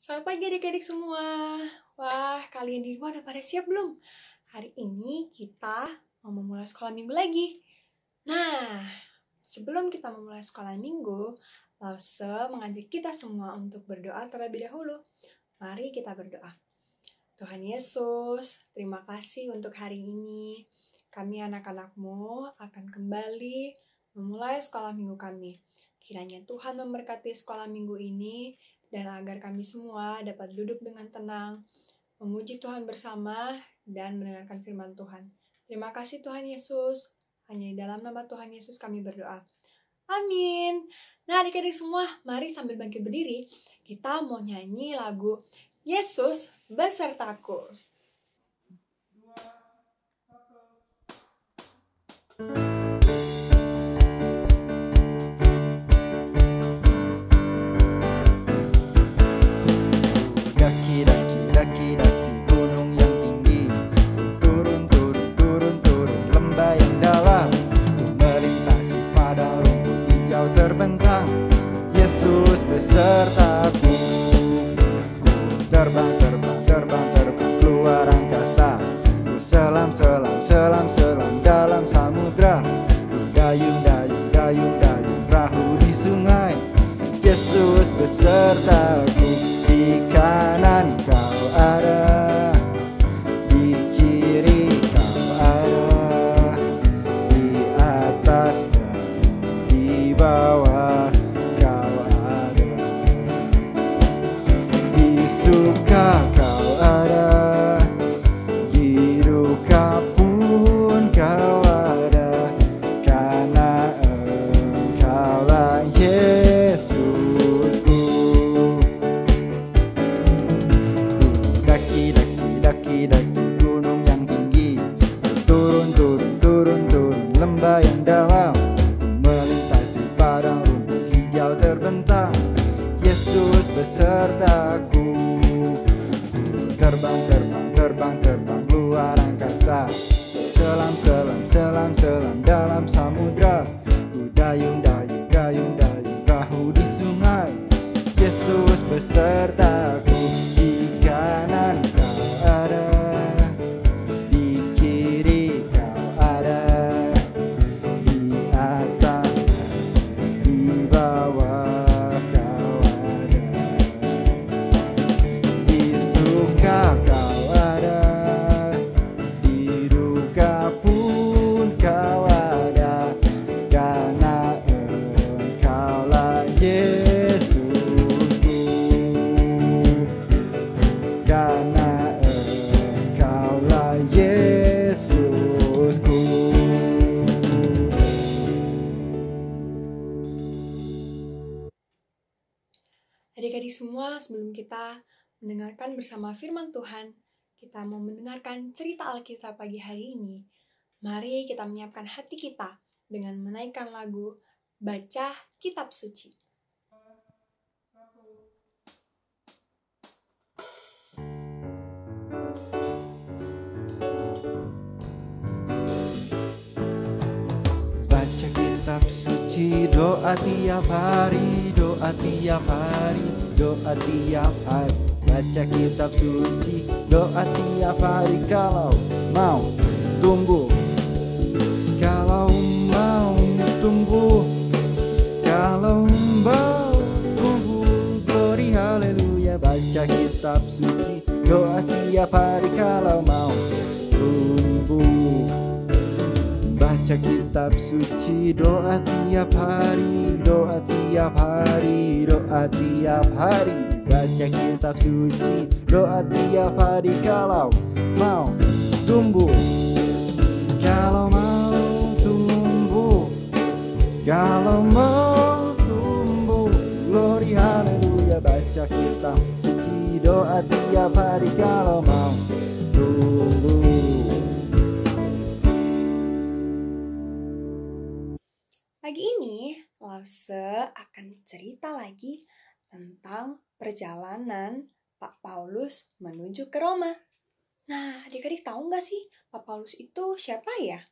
Selamat pagi adik-adik semua. Wah, kalian di rumah udah pada siap belum? Hari ini kita mau memulai sekolah minggu lagi. Nah, sebelum kita memulai sekolah minggu, Lause mengajak kita semua untuk berdoa terlebih dahulu. Mari kita berdoa. Tuhan Yesus, terima kasih untuk hari ini. Kami anak-anak-Mu akan kembali memulai sekolah minggu kami. Kiranya Tuhan memberkati sekolah minggu ini, dan agar kami semua dapat duduk dengan tenang, memuji Tuhan bersama, dan mendengarkan firman Tuhan. Terima kasih Tuhan Yesus. Hanya di dalam nama Tuhan Yesus kami berdoa. Amin. Nah adik-adik semua, mari sambil bangkit berdiri, kita mau nyanyi lagu Yesus besertaku. Daki gunung yang tinggi, turun lembah yang dalam, ku melintasi padang rumput hijau terbentang. Yesus besertaku, ku terbang keluar angkasa, ku selam dalam samudra, ku dayung perahu di sungai. Yesus besertaku, di kanan kau ada, di kiri kau ada, di atas dan di bawah kau ada, di suka kau ada, di duka pun kau ada, karena Engkaulah Yesusku. Daki gunung yang tinggi, turun lembah yang dalam, melintasi padang rumput hijau terbentang. Yesus besertaku, terbang luar angkasa, selam dalam samudra, ku dayung perahu di sungai. Yesus besertaku, di kanan kau ada, di kiri kau ada, di atas dan di bawah kau ada, di suka kau ada, di duka pun kau ada, karena Engkaulah Yesusku, karena Engkaulah Yesusku. Adik-adik semua, sebelum kita mendengarkan bersama firman Tuhan, kita mau mendengarkan cerita Alkitab pagi hari ini. Mari kita menyiapkan hati kita dengan menaikkan lagu Baca Kitab Suci. Baca kitab suci, doa tiap hari, doa tiap hari. Baca kitab suci, doa tiap hari, kalau mau tumbuh, kalau mau tumbuh, kalau mau tumbuh. Glory haleluya. Baca kitab suci, doa tiap hari, kalau mau tumbuh. Baca kitab suci, doa tiap hari, doa tiap hari. Baca kitab suci, doa tiap hari, kalau mau tumbuh, kalau mau tumbuh, kalau mau tumbuh. Glory haleluya. Baca kitab suci, doa tiap hari, kalau mau tumbuh. Pagi ini, Lause akan cerita lagi tentang perjalanan Pak Paulus menuju ke Roma. Nah, adik-adik tahu nggak sih Pak Paulus itu siapa ya?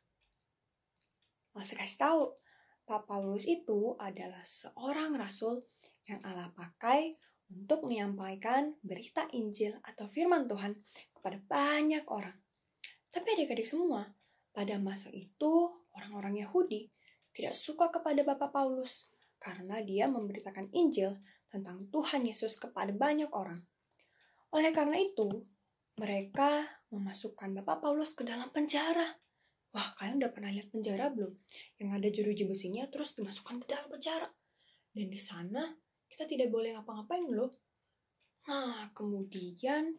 Lause kasih tahu, Pak Paulus itu adalah seorang rasul yang Allah pakai untuk menyampaikan berita Injil atau firman Tuhan kepada banyak orang. Tapi adik-adik semua, pada masa itu orang-orang Yahudi tidak suka kepada Bapak Paulus karena dia memberitakan Injil tentang Tuhan Yesus kepada banyak orang. Oleh karena itu, mereka memasukkan Bapak Paulus ke dalam penjara. Wah, kalian udah pernah lihat penjara belum? Yang ada jeruji besinya terus dimasukkan ke dalam penjara. Dan di sana kita tidak boleh ngapa-ngapain loh. Nah, kemudian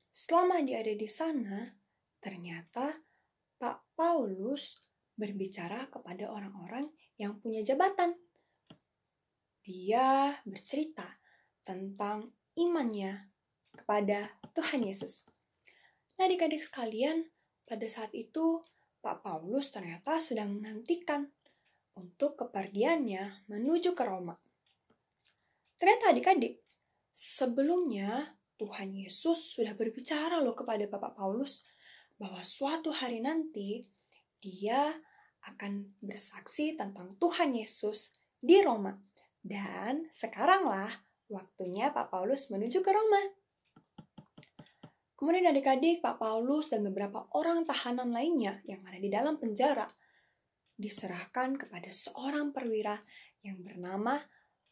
selama dia ada di sana, ternyata Pak Paulus berbicara kepada orang-orang yang punya jabatan. Dia bercerita tentang imannya kepada Tuhan Yesus. Nah, adik-adik sekalian, pada saat itu Pak Paulus ternyata sedang menantikan untuk kepergiannya menuju ke Roma. Ternyata adik-adik, sebelumnya Tuhan Yesus sudah berbicara loh kepada Bapak Paulus bahwa suatu hari nanti dia akan bersaksi tentang Tuhan Yesus di Roma. Dan sekaranglah waktunya Pak Paulus menuju ke Roma. Kemudian adik-adik, Pak Paulus dan beberapa orang tahanan lainnya yang ada di dalam penjara diserahkan kepada seorang perwira yang bernama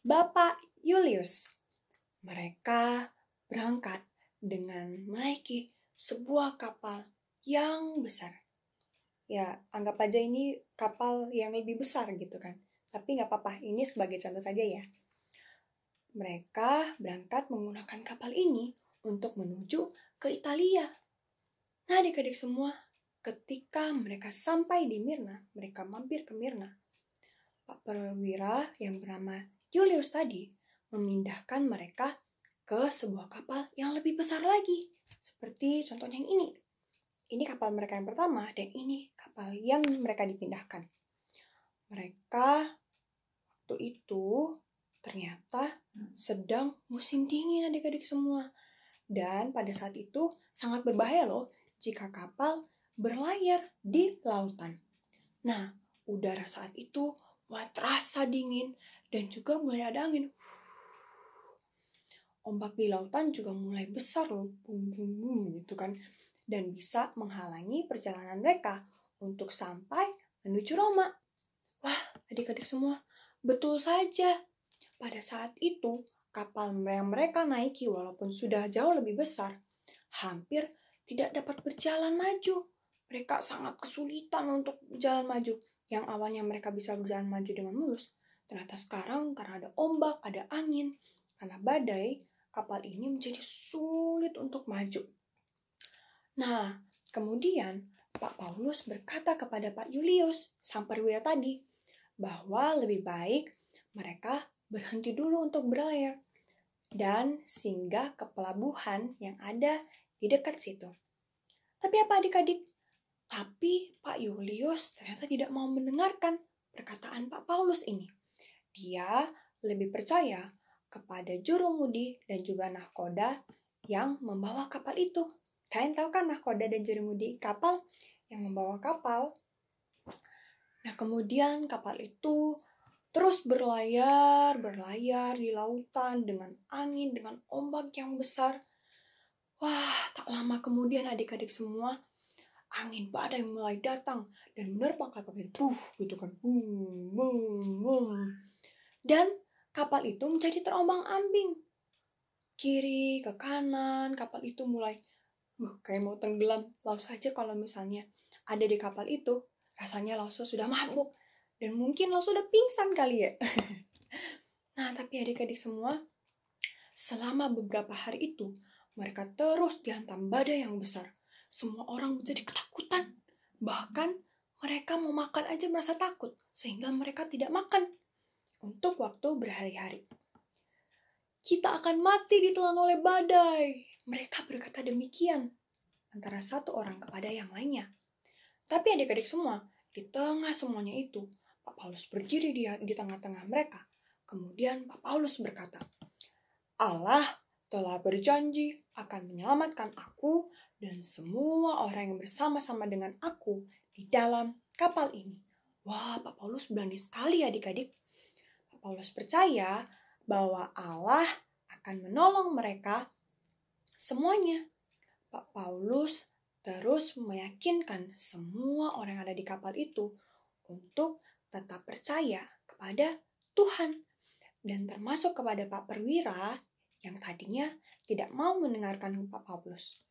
Bapak Julius. Mereka berangkat dengan menaiki sebuah kapal yang besar. Ya, anggap aja ini kapal yang lebih besar gitu kan. Tapi nggak apa-apa, ini sebagai contoh saja ya. Mereka berangkat menggunakan kapal ini untuk menuju ke Italia. Nah, adik-adik semua, ketika mereka sampai di Mirna, mereka mampir ke Mirna. Pak perwira yang bernama Julius tadi memindahkan mereka ke sebuah kapal yang lebih besar lagi. Seperti contohnya yang ini. Ini kapal mereka yang pertama dan ini kapal yang mereka dipindahkan. Mereka waktu itu ternyata sedang musim dingin adik-adik semua. Dan pada saat itu sangat berbahaya loh jika kapal berlayar di lautan. Nah, udara saat itu mulai terasa dingin dan juga mulai ada angin. Ombak di lautan juga mulai besar loh, bum bum bum gitu kan. Dan bisa menghalangi perjalanan mereka untuk sampai menuju Roma. Wah, adik-adik semua, betul saja. Pada saat itu, kapal yang mereka naiki walaupun sudah jauh lebih besar, hampir tidak dapat berjalan maju. Mereka sangat kesulitan untuk berjalan maju. Yang awalnya mereka bisa berjalan maju dengan mulus, ternyata sekarang karena ada ombak, ada angin, karena badai, kapal ini menjadi sulit untuk maju. Nah, kemudian Pak Paulus berkata kepada Pak Julius, sang perwira tadi, bahwa lebih baik mereka berhenti dulu untuk berlayar dan singgah ke pelabuhan yang ada di dekat situ. Tapi apa adik-adik? Tapi Pak Julius ternyata tidak mau mendengarkan perkataan Pak Paulus ini. Dia lebih percaya kepada jurumudi dan juga nahkoda yang membawa kapal itu. Kalian tahu kan nahkoda dan jurumudi kapal yang membawa kapal? Nah, kemudian kapal itu terus berlayar di lautan dengan angin, dengan ombak yang besar. Wah, tak lama kemudian adik-adik semua, angin badai mulai datang dan menerpa kapal itu, gitu kan, boom, boom, boom. Dan kapal itu menjadi terombang-ambing. Kiri ke kanan, kapal itu mulai kayak mau tenggelam. Laos saja kalau misalnya ada di kapal itu, rasanya Laos sudah mabuk. Dan mungkin Laos sudah pingsan kali ya. Nah, tapi adik-adik semua, selama beberapa hari itu, mereka terus dihantam badai yang besar. Semua orang menjadi ketakutan. Bahkan mereka mau makan aja merasa takut, sehingga mereka tidak makan untuk waktu berhari-hari. Kita akan mati ditelan oleh badai. Mereka berkata demikian antara satu orang kepada yang lainnya. Tapi adik-adik semua, di tengah semuanya itu, Pak Paulus berdiri di tengah-tengah mereka. Kemudian Pak Paulus berkata, Allah telah berjanji akan menyelamatkan aku dan semua orang yang bersama-sama dengan aku di dalam kapal ini. Wah, Pak Paulus berani sekali adik-adik. Pak Paulus percaya bahwa Allah akan akan menolong mereka semuanya. Pak Paulus terus meyakinkan semua orang yang ada di kapal itu untuk tetap percaya kepada Tuhan. Dan termasuk kepada Pak Perwira yang tadinya tidak mau mendengarkan Pak Paulus.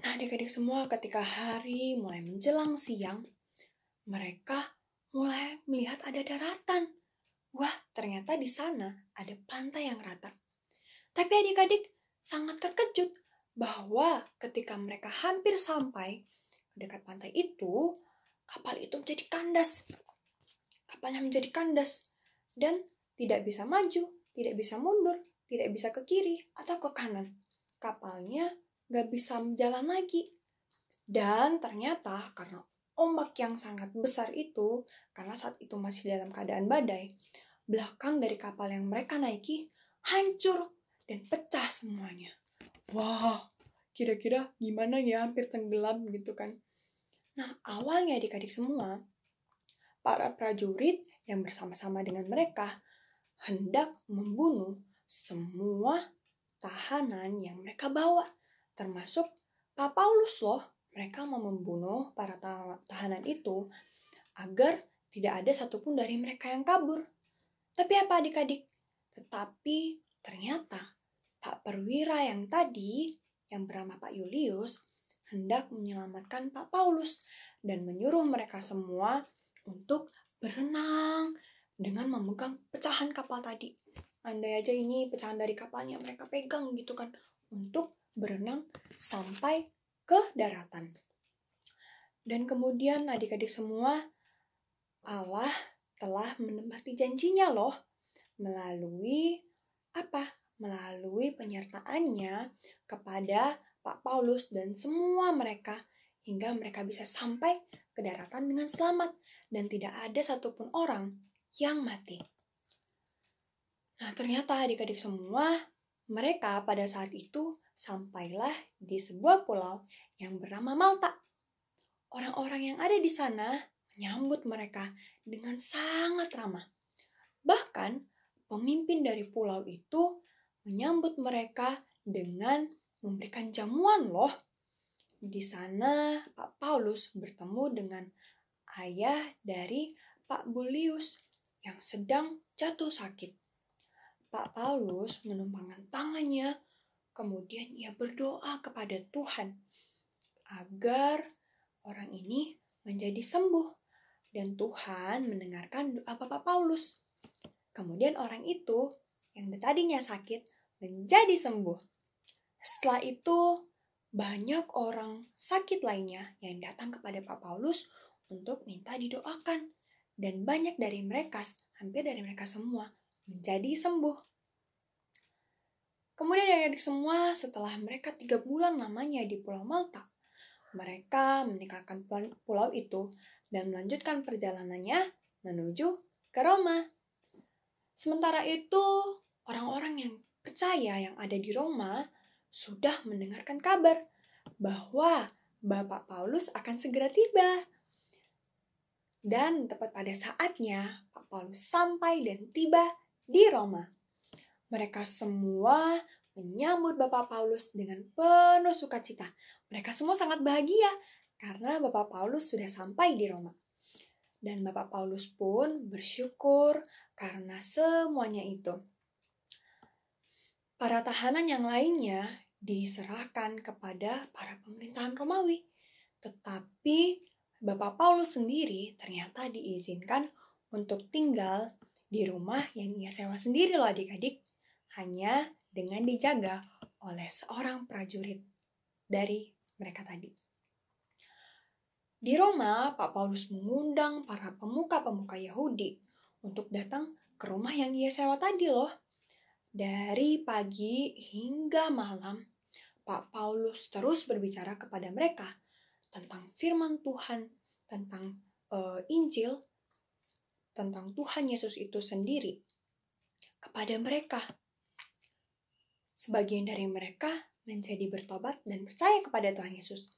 Nah, adik-adik semua, ketika hari mulai menjelang siang, mereka mulai melihat ada daratan. Wah, ternyata di sana ada pantai yang rata. Tapi adik-adik sangat terkejut bahwa ketika mereka hampir sampai dekat pantai itu, kapal itu menjadi kandas. Kapalnya menjadi kandas dan tidak bisa maju, tidak bisa mundur, tidak bisa ke kiri atau ke kanan. Kapalnya gak bisa jalan lagi. Dan ternyata karena ombak yang sangat besar itu, karena saat itu masih dalam keadaan badai, belakang dari kapal yang mereka naiki hancur dan pecah semuanya. Wah, kira-kira gimana ya, hampir tenggelam gitu kan. Nah, awalnya adik-adik semua, para prajurit yang bersama-sama dengan mereka hendak membunuh semua tahanan yang mereka bawa. Termasuk Pak Paulus loh. Mereka mau membunuh para tahanan itu agar tidak ada satupun dari mereka yang kabur. Tapi apa adik-adik? Tetapi ternyata Pak Perwira yang tadi, yang bernama Pak Julius, hendak menyelamatkan Pak Paulus dan menyuruh mereka semua untuk berenang dengan memegang pecahan kapal tadi. Andai aja ini pecahan dari kapalnya mereka pegang gitu kan, untuk berenang sampai ke daratan. Dan kemudian adik-adik semua, Allah telah menepati janjinya loh, melalui apa? Melalui penyertaannya kepada Pak Paulus dan semua mereka, hingga mereka bisa sampai ke daratan dengan selamat dan tidak ada satupun orang yang mati. Nah, ternyata adik-adik semua, mereka pada saat itu sampailah di sebuah pulau yang bernama Malta. Orang-orang yang ada di sana menyambut mereka dengan sangat ramah. Bahkan pemimpin dari pulau itu menyambut mereka dengan memberikan jamuan loh. Di sana Pak Paulus bertemu dengan ayah dari Pak Julius yang sedang jatuh sakit. Pak Paulus menumpangkan tangannya, kemudian ia berdoa kepada Tuhan agar orang ini menjadi sembuh. Dan Tuhan mendengarkan doa Pak Paulus. Kemudian orang itu yang tadinya sakit menjadi sembuh. Setelah itu banyak orang sakit lainnya yang datang kepada Pak Paulus untuk minta didoakan. Dan banyak dari mereka, hampir dari mereka semua, menjadi sembuh. Kemudian adik-adik semua, setelah mereka 3 bulan lamanya di Pulau Malta, mereka meninggalkan pulau itu dan melanjutkan perjalanannya menuju ke Roma. Sementara itu, orang-orang yang percaya yang ada di Roma sudah mendengarkan kabar bahwa Bapak Paulus akan segera tiba. Dan tepat pada saatnya, Pak Paulus sampai dan tiba di Roma. Mereka semua menyambut Bapak Paulus dengan penuh sukacita. Mereka semua sangat bahagia karena Bapak Paulus sudah sampai di Roma. Dan Bapak Paulus pun bersyukur karena semuanya itu. Para tahanan yang lainnya diserahkan kepada para pemerintahan Romawi. Tetapi Bapak Paulus sendiri ternyata diizinkan untuk tinggal di rumah yang ia sewa sendiri loh adik-adik. Hanya dengan dijaga oleh seorang prajurit dari mereka tadi. Di Roma, Pak Paulus mengundang para pemuka-pemuka Yahudi untuk datang ke rumah yang ia sewa tadi loh. Dari pagi hingga malam, Pak Paulus terus berbicara kepada mereka tentang firman Tuhan, tentang Injil, tentang Tuhan Yesus itu sendiri kepada mereka. Sebagian dari mereka menjadi bertobat dan percaya kepada Tuhan Yesus.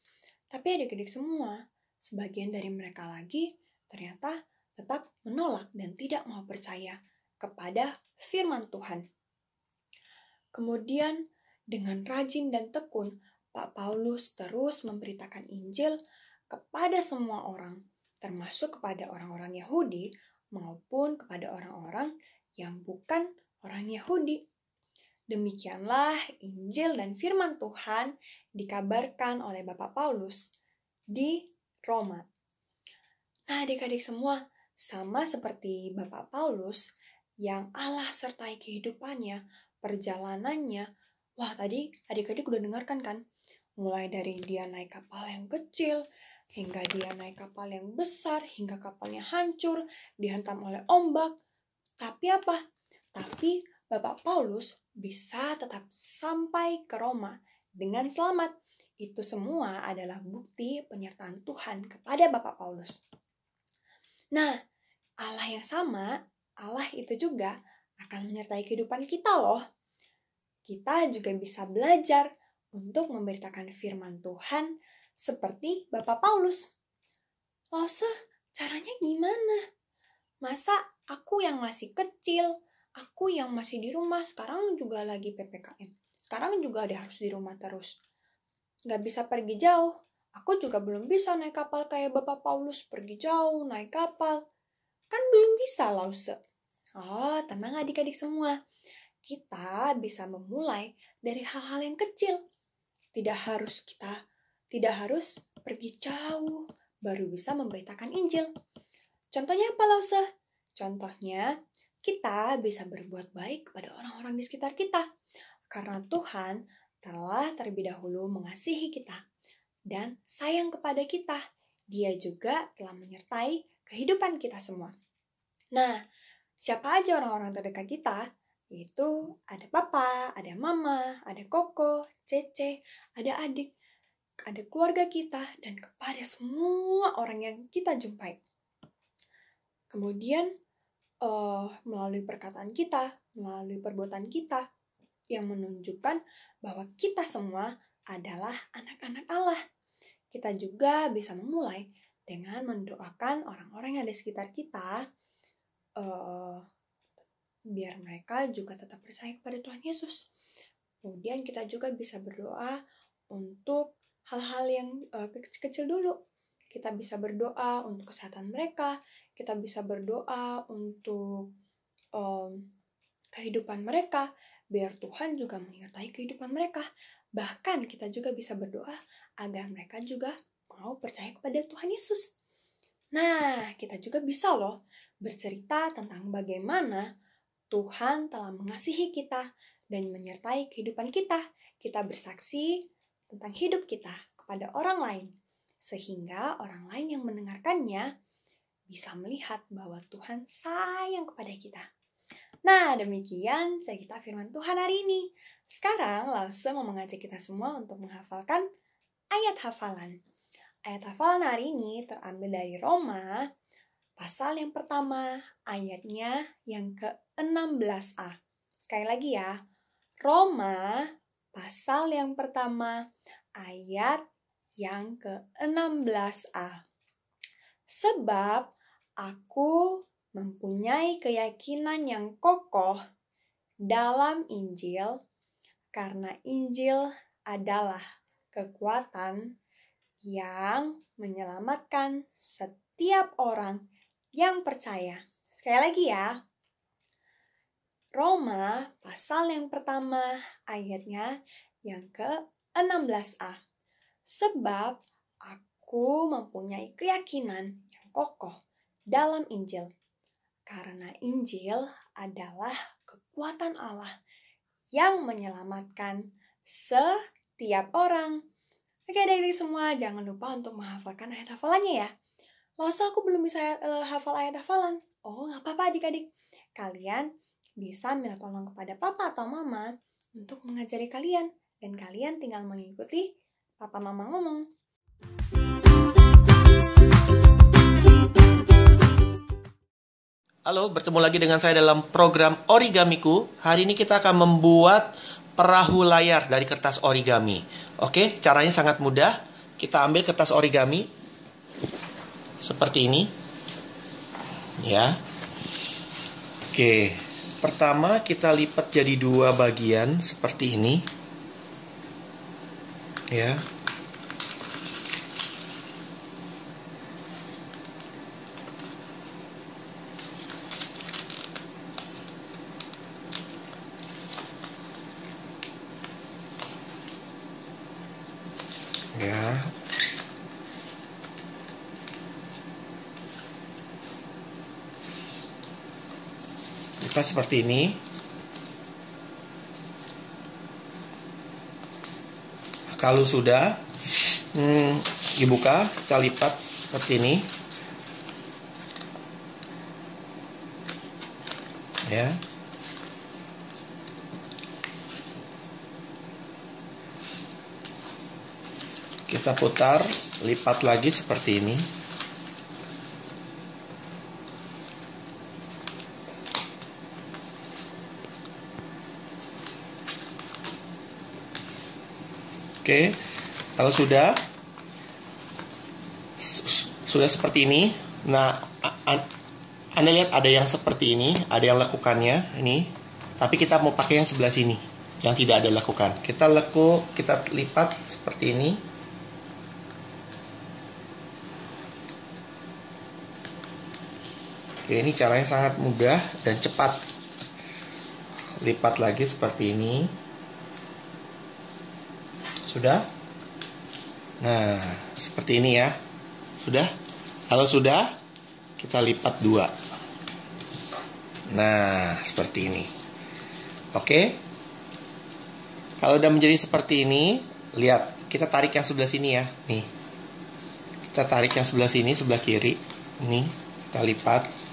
Tapi adik-adik semua, sebagian dari mereka lagi ternyata tetap menolak dan tidak mau percaya kepada firman Tuhan. Kemudian dengan rajin dan tekun, Pak Paulus terus memberitakan Injil kepada semua orang, termasuk kepada orang-orang Yahudi maupun kepada orang-orang yang bukan orang Yahudi. Demikianlah Injil dan firman Tuhan dikabarkan oleh Bapak Paulus di Roma. Nah, adik-adik semua, sama seperti Bapak Paulus yang Allah sertai kehidupannya, perjalanannya. Wah, tadi adik-adik udah dengarkan kan? Mulai dari dia naik kapal yang kecil, hingga dia naik kapal yang besar, hingga kapalnya hancur, dihantam oleh ombak. Tapi apa? Tapi Bapak Paulus bisa tetap sampai ke Roma dengan selamat. Itu semua adalah bukti penyertaan Tuhan kepada Bapak Paulus. Nah, Allah yang sama, Allah itu juga akan menyertai kehidupan kita loh. Kita juga bisa belajar untuk memberitakan firman Tuhan seperti Bapak Paulus. Lause, caranya gimana? Masa aku yang masih kecil, aku yang masih di rumah, sekarang juga lagi PPKM. Sekarang juga harus di rumah terus. Gak bisa pergi jauh. Aku juga belum bisa naik kapal kayak Bapak Paulus, pergi jauh, naik kapal. Kan belum bisa, Lause. Oh, tenang adik-adik semua. Kita bisa memulai dari hal-hal yang kecil. Tidak harus pergi jauh, baru bisa memberitakan Injil. Contohnya apa, Lause? Contohnya, kita bisa berbuat baik kepada orang-orang di sekitar kita. Karena Tuhan telah terlebih dahulu mengasihi kita dan sayang kepada kita. Dia juga telah menyertai kehidupan kita semua. Nah, siapa aja orang-orang terdekat kita? Itu ada papa, ada mama, ada koko, cece, ada adik, ada keluarga kita, dan kepada semua orang yang kita jumpai. Kemudian, melalui perkataan kita, melalui perbuatan kita, yang menunjukkan bahwa kita semua adalah anak-anak Allah. Kita juga bisa memulai dengan mendoakan orang-orang yang ada di sekitar kita, biar mereka juga tetap percaya kepada Tuhan Yesus. Kemudian kita juga bisa berdoa untuk hal-hal yang kecil-kecil dulu. Kita bisa berdoa untuk kesehatan mereka, kita bisa berdoa untuk kehidupan mereka, biar Tuhan juga menyertai kehidupan mereka. Bahkan kita juga bisa berdoa agar mereka juga mau percaya kepada Tuhan Yesus. Nah, kita juga bisa loh bercerita tentang bagaimana Tuhan telah mengasihi kita dan menyertai kehidupan kita. Kita bersaksi tentang hidup kita kepada orang lain, sehingga orang lain yang mendengarkannya bisa melihat bahwa Tuhan sayang kepada kita. Nah, demikian cerita firman Tuhan hari ini. Sekarang, Lause mau mengajak kita semua untuk menghafalkan ayat hafalan. Ayat hafalan hari ini terambil dari Roma, pasal yang pertama, ayatnya yang ke-16a. Sekali lagi ya, Roma, pasal yang pertama, ayat yang ke-16a. Sebab aku mempunyai keyakinan yang kokoh dalam Injil, karena Injil adalah kekuatan yang menyelamatkan setiap orang yang percaya. Sekali lagi ya, Roma pasal yang pertama ayatnya yang ke-16a. Sebab aku mempunyai keyakinan yang kokoh dalam Injil, karena Injil adalah kekuatan Allah yang menyelamatkan setiap orang. Oke, adik-adik semua, jangan lupa untuk menghafalkan ayat hafalannya ya. Lause, aku belum bisa hafal ayat hafalan. Oh, gak apa-apa adik-adik. Kalian bisa minta tolong kepada papa atau mama untuk mengajari kalian. Dan kalian tinggal mengikuti papa mama ngomong. Halo, bertemu lagi dengan saya dalam program Origamiku. Hari ini kita akan membuat perahu layar dari kertas origami. Oke, caranya sangat mudah. Kita ambil kertas origami seperti ini. Ya. Oke, Pertama kita lipat jadi 2 bagian seperti ini. Ya. Ya. Lipat seperti ini. Kalau sudah dibuka, kita lipat seperti ini. Ya. Kita putar, lipat lagi seperti ini. Oke, kalau sudah seperti ini. Nah, Anda lihat ada yang seperti ini, ada yang lekukannya ini. Tapi kita mau pakai yang sebelah sini, yang tidak ada lekukan. Kita lipat seperti ini. Oke, ini caranya sangat mudah dan cepat. Lipat lagi seperti ini. Sudah? Nah, seperti ini ya. Sudah? Kalau sudah, kita lipat 2. Nah, seperti ini. Oke? Kalau udah menjadi seperti ini, lihat, kita tarik yang sebelah sini ya. Nih. Kita tarik yang sebelah sini, sebelah kiri. Nih, kita lipat.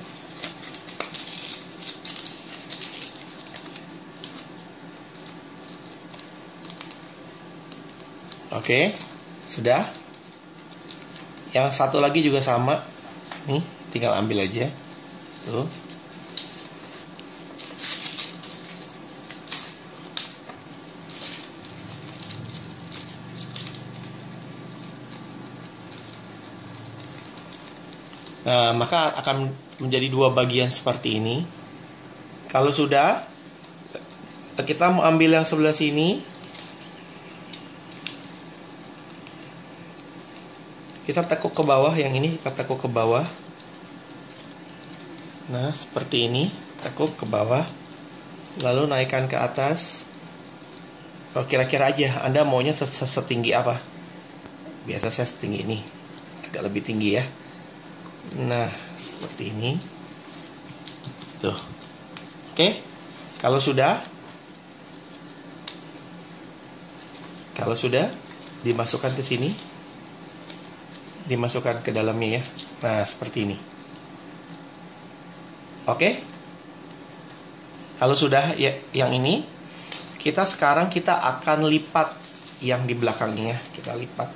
Oke, sudah. Yang satu lagi juga sama. Nih, tinggal ambil aja. Tuh. Nah, maka akan menjadi 2 bagian seperti ini. Kalau sudah, kita mau ambil yang sebelah sini. Kita tekuk ke bawah, yang ini kita tekuk ke bawah. Nah, seperti ini, tekuk ke bawah. Lalu naikkan ke atas. Oh, kira-kira aja, Anda maunya setinggi apa? Biasa saya setinggi ini. Agak lebih tinggi ya. Nah, seperti ini. Tuh. Oke. Kalau sudah, dimasukkan ke sini. Dimasukkan ke dalamnya ya. Nah, seperti ini. Oke. Kalau sudah ya, yang ini, sekarang kita akan lipat yang di belakangnya. Kita lipat.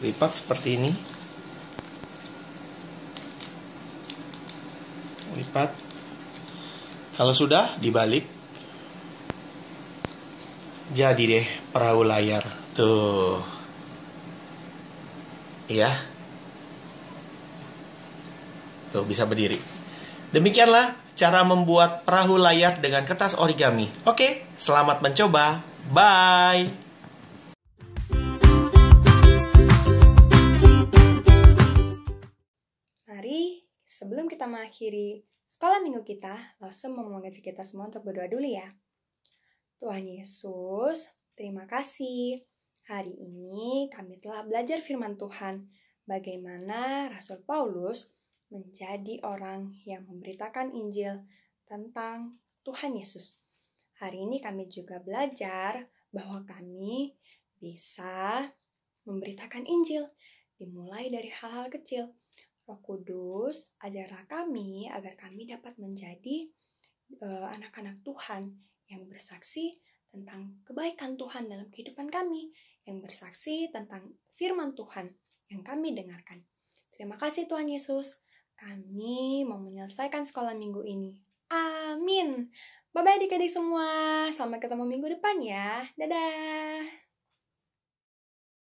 Lipat seperti ini. Lipat. Kalau sudah, dibalik. Jadi deh perahu layar. Tuh. Iya. Tuh, bisa berdiri. Demikianlah cara membuat perahu layar dengan kertas origami. Oke, selamat mencoba. Bye. Mari, sebelum kita mengakhiri sekolah minggu kita, Lawson mau mengajak kita semua untuk berdoa dulu ya. Tuhan Yesus, terima kasih. Hari ini kami telah belajar firman Tuhan, bagaimana Rasul Paulus menjadi orang yang memberitakan Injil tentang Tuhan Yesus. Hari ini kami juga belajar bahwa kami bisa memberitakan Injil, dimulai dari hal-hal kecil. Roh Kudus, ajarlah kami agar kami dapat menjadi anak-anak Tuhan yang bersaksi tentang kebaikan Tuhan dalam kehidupan kami, yang bersaksi tentang firman Tuhan yang kami dengarkan. Terima kasih Tuhan Yesus, kami mau menyelesaikan sekolah minggu ini. Amin. Bye-bye adik-adik semua, sampai ketemu minggu depan ya. Dadah.